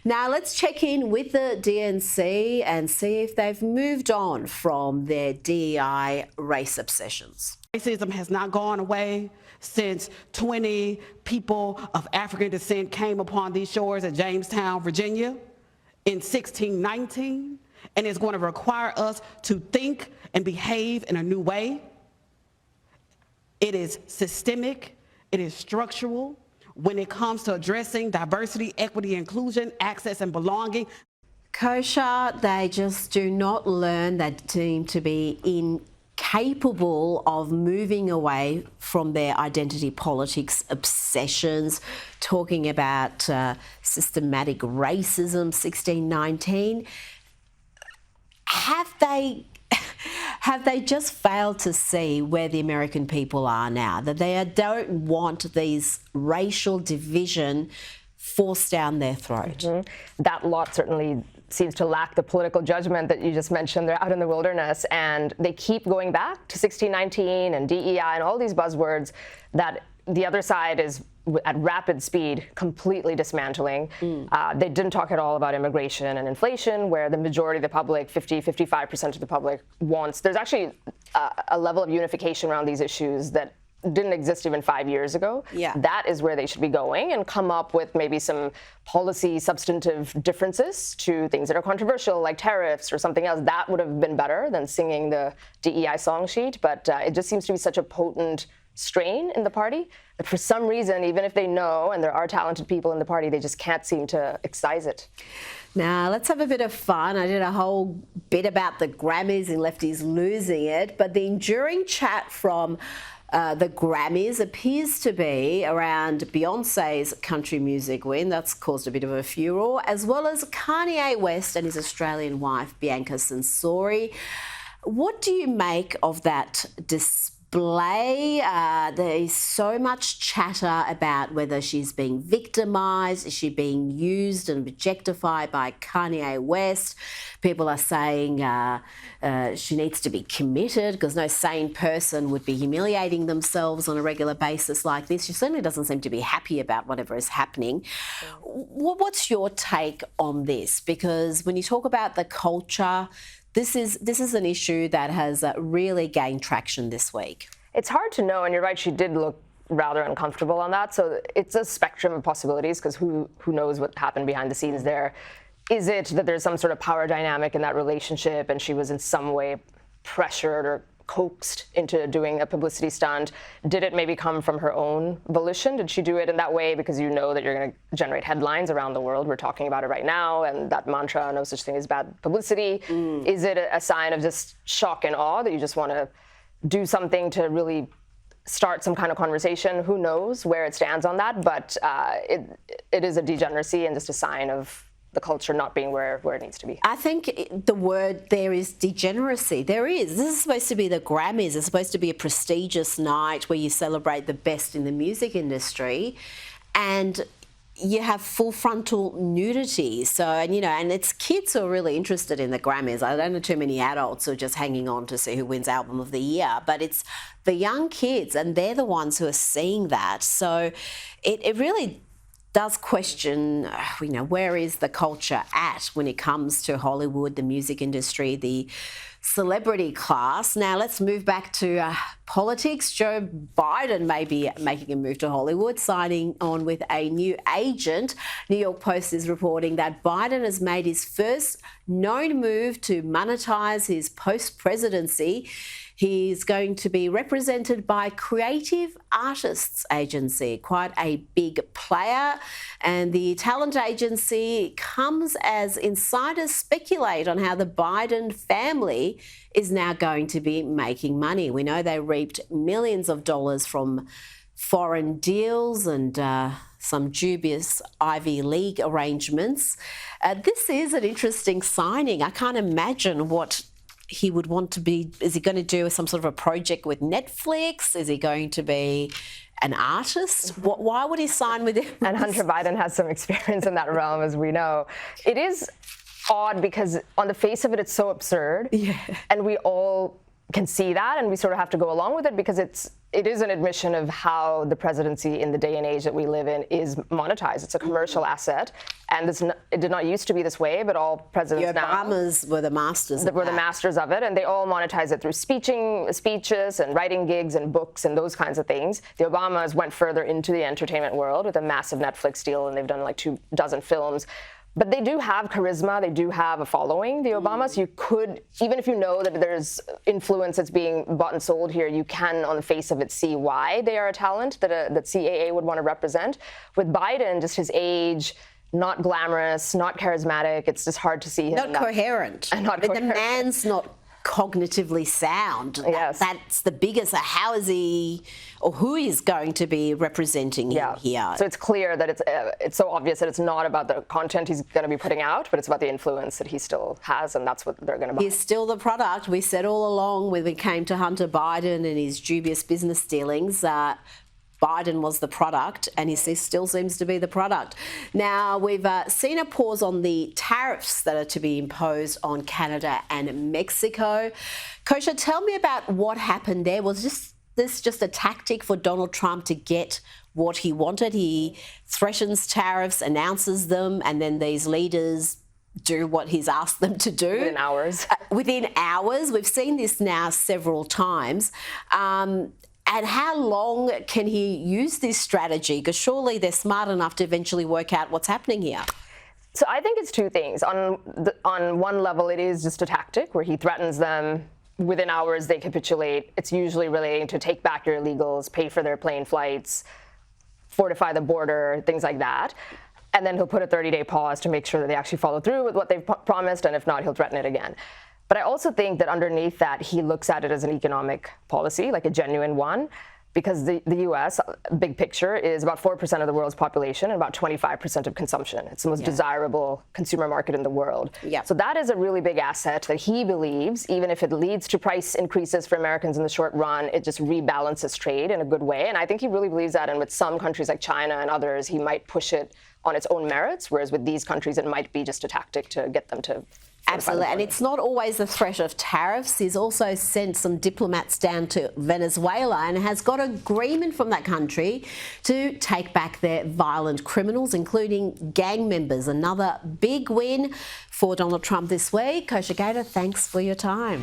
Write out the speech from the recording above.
Now let's check in with the DNC and see if they've moved on from their DEI race obsessions. Racism has not gone away since 20 people of African descent came upon these shores at Jamestown, Virginia in 1619, and it's going to require us to think and behave in a new way. It is systemic, it is structural when it comes to addressing diversity, equity, inclusion, access, and belonging. Kosha, they just do not learn. They seem to be incapable of moving away from their identity politics obsessions, talking about systematic racism, 1619. Have they just failed to see where the American people are now? That they don't want these racial division forced down their throat? Mm-hmm. That lot certainly seems to lack the political judgment that you just mentioned. They're out in the wilderness, and they keep going back to 1619 and DEI and all these buzzwords that the other side is at rapid speed completely dismantling. They didn't talk at all about immigration and inflation, where the majority of the public, 55% of the public wants. There's actually a level of unification around these issues that didn't exist even 5 years ago. Yeah. That is where they should be going and come up with maybe some policy substantive differences to things that are controversial, like tariffs or something else. That would have been better than singing the DEI song sheet, but it just seems to be such a potent strain in the party that for some reason, even if they know, and there are talented people in the party, they just can't seem to excise it. Now, let's have a bit of fun. I did a whole bit about the Grammys and lefties losing it, but the enduring chat from the Grammys appears to be around Beyonce's country music win. That's caused a bit of a furore, as well as Kanye West and his Australian wife, Bianca Censori. What do you make of that display? There's so much chatter about whether she's being victimised, is she being used and objectified by Kanye West. People are saying she needs to be committed because no sane person would be humiliating themselves on a regular basis like this. She certainly doesn't seem to be happy about whatever is happening. What's your take on this? Because when you talk about the culture, this is an issue that has really gained traction this week. It's hard to know, and you're right, she did look rather uncomfortable on that. So it's a spectrum of possibilities, because who knows what happened behind the scenes there. Is it that there's some sort of power dynamic in that relationship and she was in some way pressured or coaxed into doing a publicity stunt? Did it maybe come from her own volition? Did she do it in that way because you know that you're going to generate headlines around the world? We're talking about it right now, and that mantra, no such thing as bad publicity. Is it a sign of just shock and awe that you just want to do something to really start some kind of conversation? Who knows where it stands on that, but it is a degeneracy and just a sign of the culture not being where it needs to be. I think the word there is degeneracy. There is. This is supposed to be the Grammys. It's supposed to be a prestigious night where you celebrate the best in the music industry, and you have full frontal nudity. So, and it's kids who are really interested in the Grammys. I don't know too many adults who are just hanging on to see who wins Album of the Year, but it's the young kids, and they're the ones who are seeing that. So it really does question, where is the culture at when it comes to Hollywood, the music industry, the celebrity class. Now let's move back to politics. Joe Biden may be making a move to Hollywood, signing on with a new agent. New York Post is reporting that Biden has made his first known move to monetize his post-presidency. He's going to be represented by Creative Artists Agency, quite a big player. And the talent agency comes as insiders speculate on how the Biden family is now going to be making money. We know they reaped millions of dollars from foreign deals and some dubious Ivy League arrangements. This is an interesting signing. I can't imagine what he would want to be. Is he going to do some sort of a project with Netflix? Is he going to be an artist? Why would he sign with him? And Hunter Biden has some experience in that realm, as we know. It is odd because on the face of it, it's so absurd. Yeah. And we all can see that, and we sort of have to go along with it because it is an admission of how the presidency in the day and age that we live in is monetized. It's a commercial asset, and it did not used to be this way, but all presidents The Obamas were the masters of the masters of it, and they all monetize it through speeches and writing gigs and books and those kinds of things. The Obamas went further into the entertainment world with a massive Netflix deal, and they've done like 24 films. But they do have charisma, they do have a following, the Obamas. You could, even if you know that there's influence that's being bought and sold here, you can, on the face of it, see why they are a talent that CAA would want to represent. With Biden, just his age, not glamorous, not charismatic, it's just hard to see him. Not coherent. And not coherent. The man's not cognitively sound. Yes. That's the biggest. How is he, or who is going to be representing him here? So it's clear that it's so obvious that it's not about the content he's going to be putting out, but it's about the influence that he still has, and that's what they're going to buy. He's still the product. We said all along when we came to Hunter Biden and his dubious business dealings, Biden was the product, and he still seems to be the product. Now, we've seen a pause on the tariffs that are to be imposed on Canada and Mexico. Kosha, tell me about what happened there. Was this just a tactic for Donald Trump to get what he wanted? He threatens tariffs, announces them, and then these leaders do what he's asked them to do. Within hours. Within hours. We've seen this now several times. And how long can he use this strategy? Because surely they're smart enough to eventually work out what's happening here. So I think it's two things. On one level, it is just a tactic where he threatens them. Within hours, they capitulate. It's usually relating to take back your illegals, pay for their plane flights, fortify the border, things like that. And then he'll put a 30-day pause to make sure that they actually follow through with what they've promised, and if not, he'll threaten it again. But I also think that underneath that, he looks at it as an economic policy, like a genuine one, because the U.S., big picture, is about 4% of the world's population and about 25% of consumption. It's the most desirable consumer market in the world. Yeah. So that is a really big asset that he believes, even if it leads to price increases for Americans in the short run, it just rebalances trade in a good way. And I think he really believes that. And with some countries like China and others, he might push it on its own merits, whereas with these countries, it might be just a tactic to get them to. Absolutely, and it's not always the threat of tariffs. He's also sent some diplomats down to Venezuela and has got agreement from that country to take back their violent criminals, including gang members. Another big win for Donald Trump this week. Kosha Gada, thanks for your time.